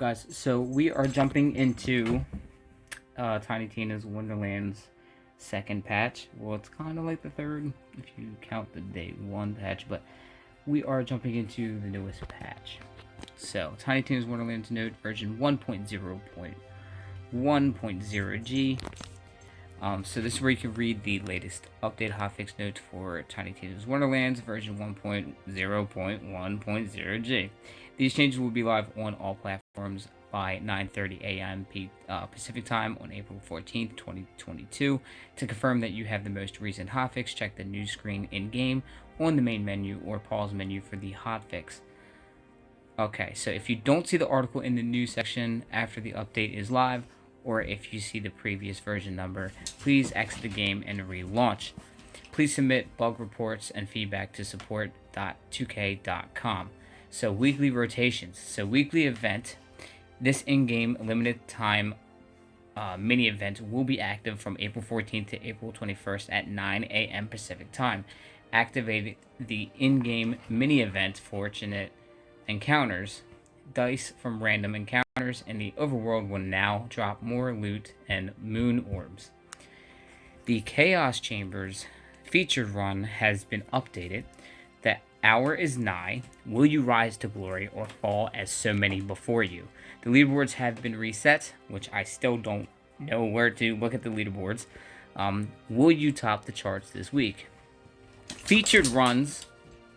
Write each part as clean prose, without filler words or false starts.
guys? So we are jumping into Tiny Tina's Wonderlands second patch. Well, it's kind of like the third if you count the day one patch, but we are jumping into the newest patch. So Tiny Tina's Wonderlands Node version 1.0.1.0G. So this is where you can read the latest update hotfix notes for Tiny Tina's Wonderlands version 1.0.1.0G. These changes will be live on all platforms by 9:30 a.m. Pacific Time on April 14th, 2022. To confirm that you have the most recent hotfix, check the news screen in-game on the main menu or pause menu for the hotfix. Okay, so if you don't see the article in the news section after the update is live, or if you see the previous version number, please exit the game and relaunch. Please submit bug reports and feedback to support.2k.com. So weekly rotations. So weekly event. This in-game limited time mini event will be active from April 14th to April 21st at 9 a.m. Pacific Time. Activate the in-game mini event Fortunate Encounters. Dice from random encounters in the overworld will now drop more loot and moon orbs. The Chaos Chambers featured run has been updated. The hour is nigh. Will you rise to glory or fall as so many before you? The leaderboards have been reset, which I still don't know where to look at the leaderboards. Will you top the charts this week? Featured runs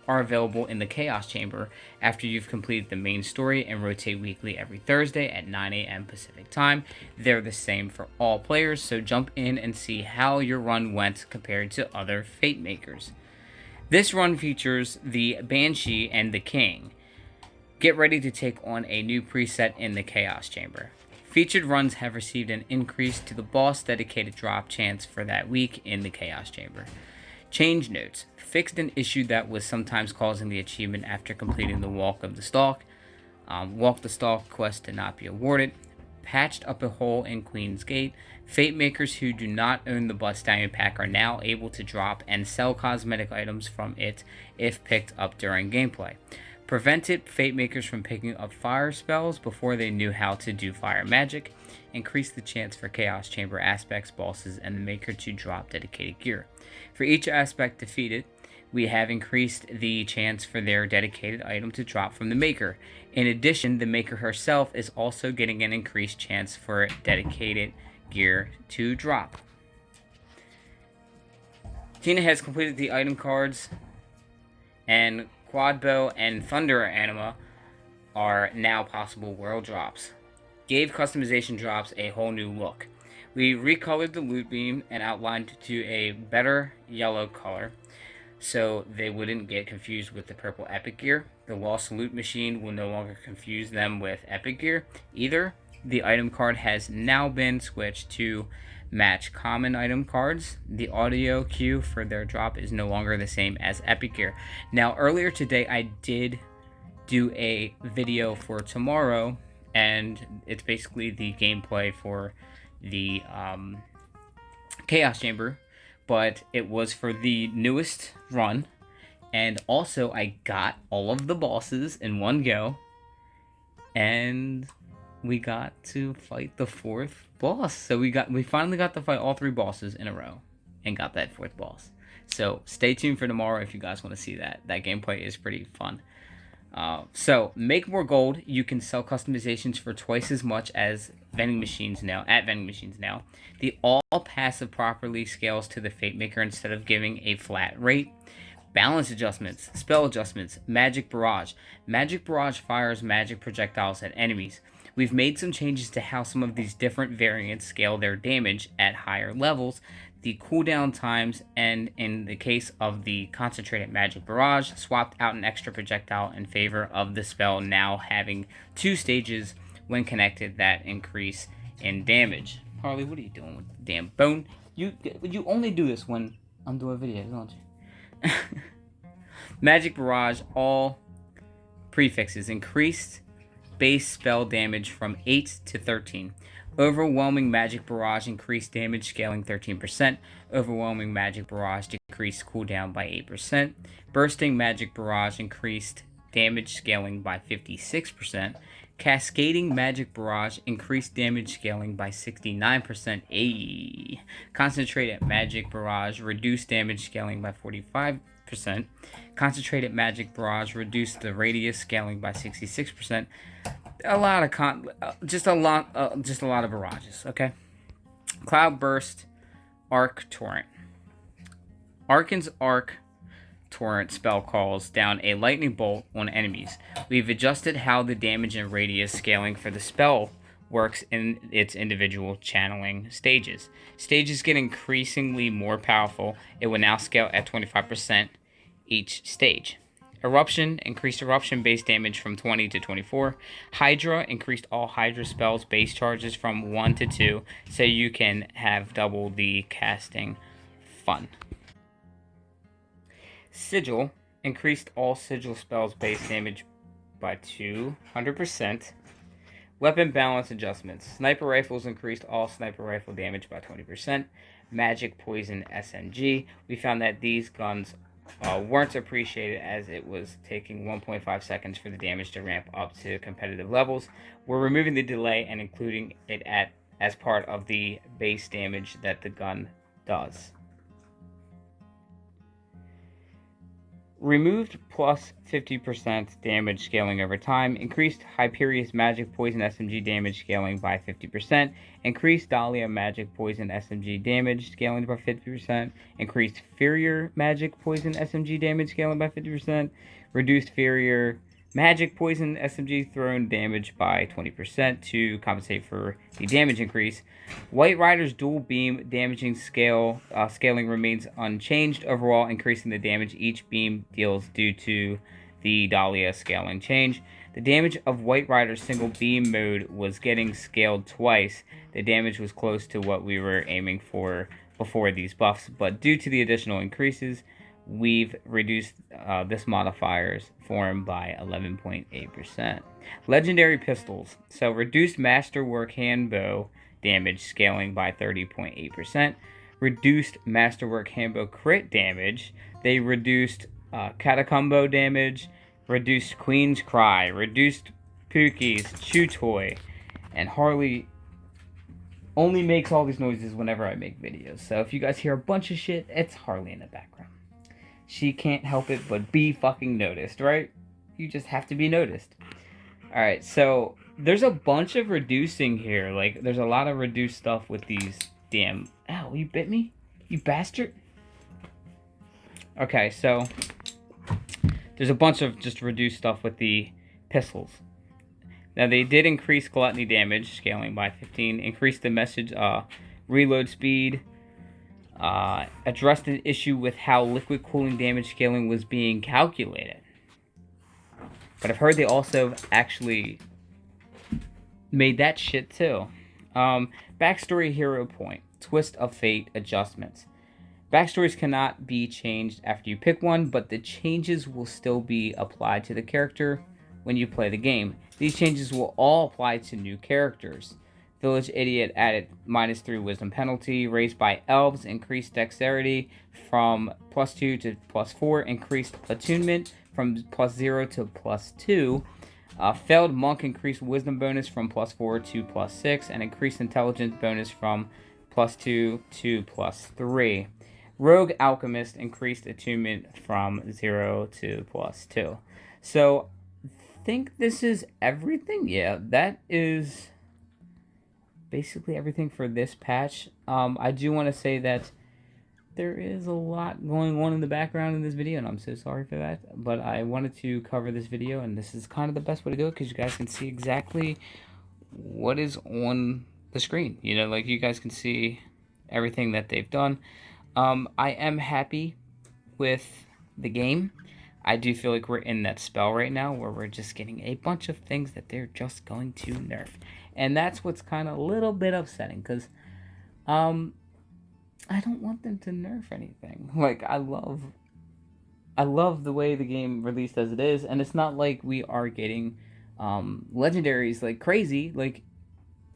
are available in the Chaos Chamber after you've completed the main story and rotate weekly every Thursday at 9 a.m. Pacific Time. They're the same for all players, so jump in and see how your run went compared to other Fate Makers. This run features the Banshee and the King. Get ready to take on a new preset in the Chaos Chamber. Featured runs have received an increase to the boss dedicated drop chance for that week in the Chaos Chamber. Change notes. Fixed an issue that was sometimes causing the achievement after completing the Walk the Stalk quest to not be awarded. Patched up a hole in Queen's Gate. Fate Makers who do not own the Blood Stallion pack are now able to drop and sell cosmetic items from it if picked up during gameplay. Prevented Fate Makers from picking up fire spells before they knew how to do fire magic. Increased the chance for Chaos Chamber aspects, bosses, and the Maker to drop dedicated gear. For each aspect defeated, we have increased the chance for their dedicated item to drop from the Maker. In addition, the Maker herself is also getting an increased chance for dedicated gear to drop. Tina has completed the item cards, and Quadbow and Thunder Anima are now possible world drops. Gave customization drops a whole new look. We recolored the loot beam and outlined to a better yellow color so they wouldn't get confused with the purple epic gear. The lost loot machine will no longer confuse them with epic gear either. The item card has now been switched to match common item cards. The audio cue for their drop is no longer the same as epic gear. Now earlier today I did do a video for tomorrow, and it's basically the gameplay for the Chaos Chamber, but it was for the newest run, and also I got all of the bosses in one go, and we got to fight the fourth boss. So we finally got to fight all three bosses in a row and got that fourth boss. So stay tuned for tomorrow if you guys want to see that. That gameplay is pretty fun. So make more gold. You can sell customizations for twice as much as vending machines now. The all passive properly scales to the Fate Maker instead of giving a flat rate. Balance adjustments, spell adjustments, Magic Barrage. Magic Barrage fires magic projectiles at enemies. We've made some changes to how some of these different variants scale their damage at higher levels. The cooldown times, and in the case of the concentrated Magic Barrage, swapped out an extra projectile in favor of the spell now having 2 stages when connected that increase in damage. Harley, what are you doing with the damn bone? You only do this when I'm doing videos, don't you? Magic Barrage, all prefixes, increased base spell damage from 8 to 13. Overwhelming Magic Barrage increased damage scaling 13%. Overwhelming Magic Barrage decreased cooldown by 8%. Bursting Magic Barrage increased damage scaling by 56%. Cascading Magic Barrage increased damage scaling by 69%. Ayy. Concentrated Magic Barrage reduced damage scaling by 45%. Concentrated Magic Barrage reduced the radius scaling by 66%. A lot of just a lot of barrages. Okay. Cloudburst, Arc Torrent. Arcan's Arc Torrent spell calls down a lightning bolt on enemies. We've adjusted how the damage and radius scaling for the spell works in its individual channeling stages. Stages get increasingly more powerful. It will now scale at 25% each stage. Eruption increased eruption base damage from 20 to 24. Hydra increased all Hydra spells base charges from 1 to 2, so you can have double the casting fun. Sigil increased all Sigil spells base damage by 200%. Weapon balance adjustments. Sniper rifles increased all sniper rifle damage by 20%. Magic Poison SMG. We found that these guns weren't appreciated as it was taking 1.5 seconds for the damage to ramp up to competitive levels. We're removing the delay and including it as part of the base damage that the gun does. Removed plus 50% damage scaling over time. Increased Hyperius Magic Poison SMG damage scaling by 50%. Increased Dahlia Magic Poison SMG damage scaling by 50%. Increased Furier Magic Poison SMG damage scaling by 50%. Reduced Furier Magic Poison SMG thrown damage by 20% to compensate for the damage increase. White Rider's dual beam damaging scaling remains unchanged overall, increasing the damage each beam deals due to the Dahlia scaling change. The damage of White Rider's single beam mode was getting scaled twice. The damage was close to what we were aiming for before these buffs, but due to the additional increases, we've reduced this modifier's form by 11.8%. Legendary Pistols. So reduced Masterwork Handbow damage scaling by 30.8%. Reduced Masterwork Handbow crit damage. They reduced Catacombo damage. Reduced Queen's Cry. Reduced Pookie's Chew Toy. And Harley only makes all these noises whenever I make videos. So if you guys hear a bunch of shit, it's Harley in the background. She can't help it but be fucking noticed, right? You just have to be noticed. Alright, so there's a bunch of reducing here. Like, there's a lot of reduced stuff with these damn... Ow, you bit me? You bastard? Okay, so there's a bunch of just reduced stuff with the pistols. Now, they did increase gluttony damage, scaling by 15. Increase the message reload speed. Addressed an issue with how liquid cooling damage scaling was being calculated. But I've heard they also actually made that shit too. Backstory hero point. Twist of fate adjustments. Backstories cannot be changed after you pick one, but the changes will still be applied to the character when you play the game. These changes will all apply to new characters. Village Idiot added -3 wisdom penalty. Raised by elves, increased dexterity from +2 to +4. Increased attunement from +0 to +2. Failed monk increased wisdom bonus from +4 to +6. And increased intelligence bonus from +2 to +3. Rogue alchemist increased attunement from 0 to +2. So, I think this is everything. Yeah, that is basically everything for this patch. I do want to say that there is a lot going on in the background in this video, and I'm so sorry for that. But I wanted to cover this video, and this is kind of the best way to do it because you guys can see exactly what is on the screen. You know, like you guys can see everything that they've done. I am happy with the game. I do feel like we're in that spell right now where we're just getting a bunch of things that they're just going to nerf. And that's what's kind of a little bit upsetting because I don't want them to nerf anything. Like, I love the way the game released as it is, and it's not like we are getting legendaries like crazy. Like,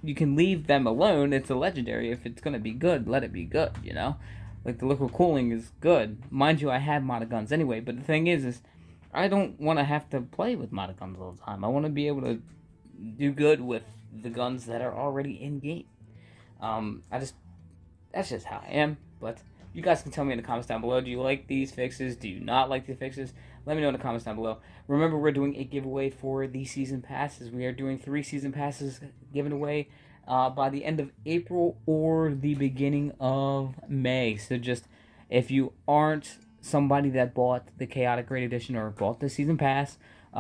you can leave them alone. It's a legendary. If it's going to be good, let it be good, you know? Like, the liquid cooling is good. Mind you, I have modded guns anyway, but the thing is I don't want to have to play with modded guns all the time. I want to be able to do good with the guns that are already in game. That's just how I am. But you guys can tell me in the comments down below. Do you like these fixes? Do you not like the fixes? Let me know in the comments down below. Remember, we're doing a giveaway for the season passes. We are doing 3 season passes given away by the end of April or the beginning of May. So just, if you aren't somebody that bought the Chaotic Great Edition or bought the season pass,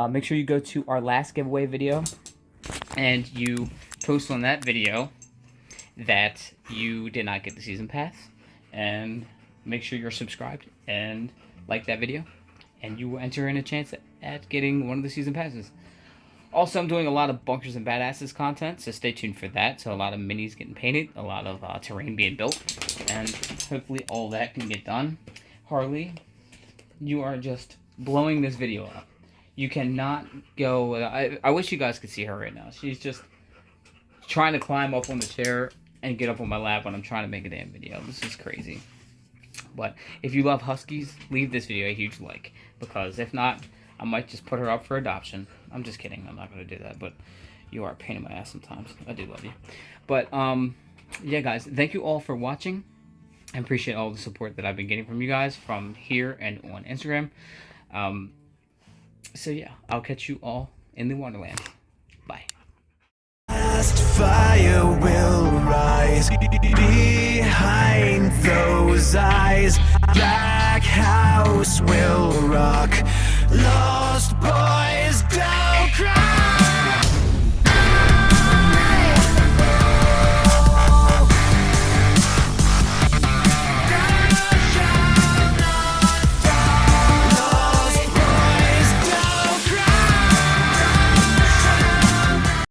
make sure you go to our last giveaway video and you post on that video that you did not get the season pass, and make sure you're subscribed and like that video, and you will enter in a chance at getting one of the season passes. Also, I'm doing a lot of Bunkers and Badasses content, so stay tuned for that. So a lot of minis getting painted, a lot of terrain being built, and hopefully all that can get done. Harley, you are just blowing this video up. You cannot go... I wish you guys could see her right now. She's just trying to climb up on the chair and get up on my lap when I'm trying to make a damn video. This is crazy. But if you love Huskies, leave this video a huge like, because if not, I might just put her up for adoption. I'm just kidding. I'm not going to do that, but you are a pain in my ass sometimes. I do love you. But, yeah, guys, thank you all for watching. I appreciate all the support that I've been getting from you guys from here and on Instagram. So, yeah, I'll catch you all in the Wonderlands. Bye. Fire will rise behind those eyes. Black House will rock.